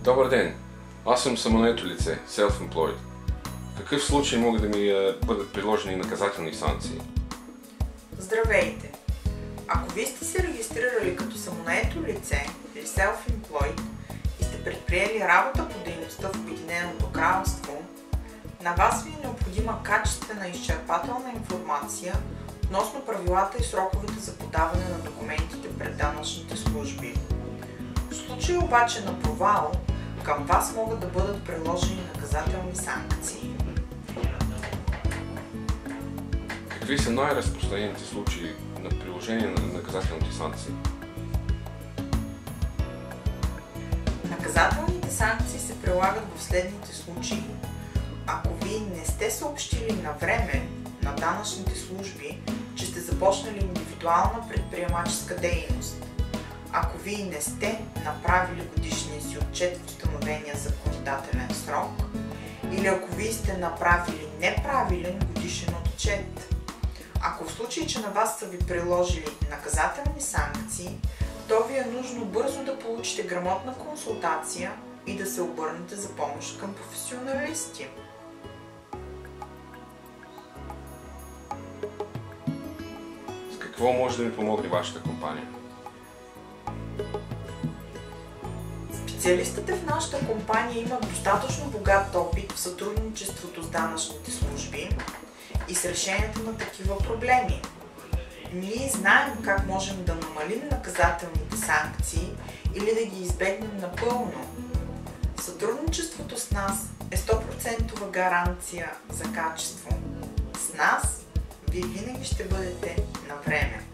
Добър ден! Аз съм самонаето лице, self-employed. В какъв случай могат да ми бъдат приложени наказателни санкции? Здравейте! Ако вие сте се регистрирали като самонаето лице или self-employed и сте предприели работа по дейността в Обединеното кралство, на вас ви е необходима качествена и изчерпателна информация относно правилата и сроковете за подаване на документите пред данъчните служби. В случай обаче на провал, към вас могат да бъдат приложени наказателни санкции. Какви са най-разпространените случаи на приложение на наказателните санкции? Наказателните санкции се прилагат в следните случаи. Ако вие не сте съобщили на време на данъчните служби, че сте започнали индивидуална предприемаческа дейност, ако вие не сте направили годишния си отчет в установения законодателен срок, или ако вие сте направили неправилен годишен отчет. Ако в случай, че на вас са ви приложили наказателни санкции, то ви е нужно бързо да получите грамотна консултация и да се обърнете за помощ към професионалисти. С какво може да ми помогне вашата компания? Специалистите в нашата компания имат достатъчно богат опит в сътрудничеството с данъчните служби и с решението на такива проблеми. Ние знаем как можем да намалим наказателните санкции или да ги избегнем напълно. Сътрудничеството с нас е 100% гаранция за качество. С нас вие винаги ще бъдете на време.